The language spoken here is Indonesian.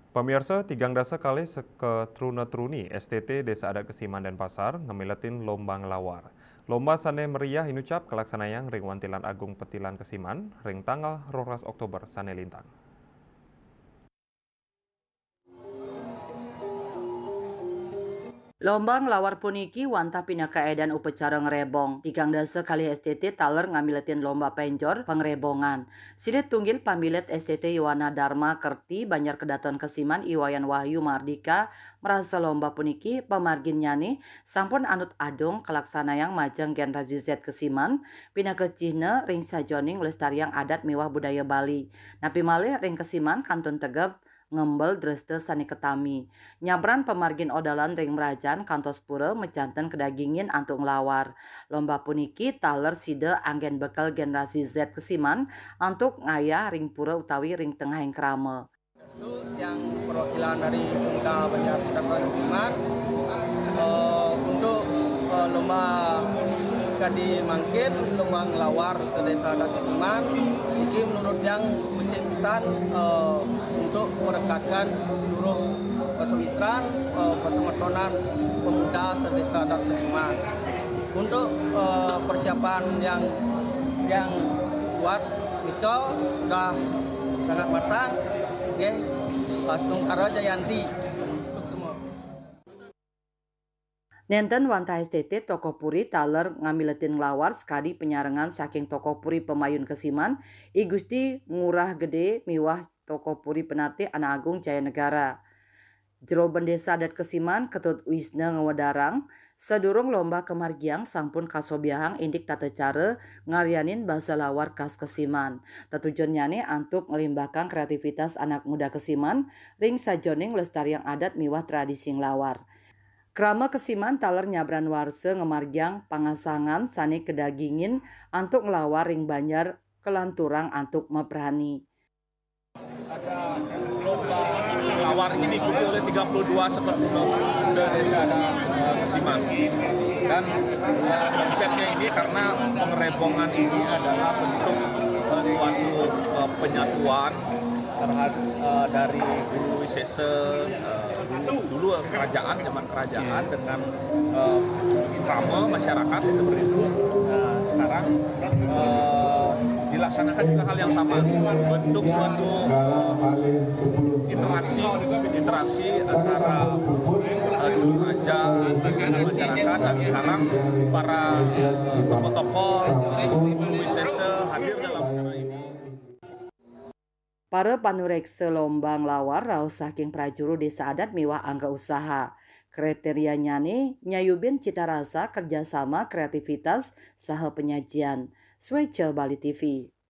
Pemirsa, tigang dasa kali seke truna-truni STT Desa Adat Kesiman dan Pasar ngemiletin lomba ngelawar. Lomba sane meriah inucap kelaksanayang ring Wantilan Agung Petilan Kesiman, ring tanggal 12 Oktober sane lintang. Lombang lawar puniki wanta pina kaedan upacara ngerebong. Tigang dasa kali STT taler ngamiletin lomba penjor pengrebongan. Silit tunggil pamilet STT Yowana Dharma Kerti Banjar Kedaton Kesiman Iwayan Wahyu Mardika merasa lomba puniki pemargin nyani sampun anut adung kelaksana yang majeng generasi Z Kesiman pina kecihne ring sajoning lestariang adat miwah budaya Bali. Napi malih ring Kesiman kantun Tegep ngembel dreste sani ketami. Nyabran pemargin odalan ring merajan kantos pura mecanten kedagingin antuk ngelawar. Lomba puniki taler side anggen bekal generasi Z Kesiman antuk ngayah ring pura utawi ring tengah yang krame. Yang perwakilan dari pemuda Banjar Kedaton Kesiman untuk lomba kadi mangkin lomba ngelawar ke desa adat Kesiman ini menurut yang becik pisan untuk merekatkan seluruh pesawitran pesemetonan pemuda sedesa adat Kesiman. Untuk persiapan yang buat itu sudah sangat matang. Oke, Pastung Karo Jayanti. Suksemo. Nenten wanta STT Toko Puri taler ngamiletin ngelawar sekadi penyarengan saking Toko Puri Pemayun Kesiman I Gusti Ngurah Gede miwah Toko Puri Penate Anak Agung Jaya Negara. Jero Desa Adat Kesiman Ketut Wisna Ngewedarang sedurung lomba kemargiang sampun kasobiahang indik tata cara ngaryanin bahasa lawar khas Kesiman. Tetujuan nyane antuk ngelimbahkan kreativitas anak muda Kesiman ring sajoning lestariang adat miwah tradisi ngelawar. Krama Kesiman taler nyabran warse ngemargiang pangasangan sani kedagingin antuk ngelawar ring Banjar kelanturang antuk meperhani. Ada lomba lawar ini diikuti oleh 32 seperguruan se-desa adat Kesiman. Dan konsepnya ini karena pengerebongan ini adalah bentuk suatu penyatuan terhadap dari Guru Wisese dulu kerajaan, zaman kerajaan dengan krama masyarakat seperti itu. Nah, sekarang dilaksanakan juga hal yang sama, bentuk suatu interaksi antara dulu raja dengan masyarakat, dan sekarang para tokoh-tokoh Wisese hadir dalam acara ini. Para panurekse lomba ngelawar raos saking prajuru desa adat miwah angga usaha. Kriteria nyane nyayubin cita rasa kerjasama kreativitas saha penyajian. Swece Bali TV.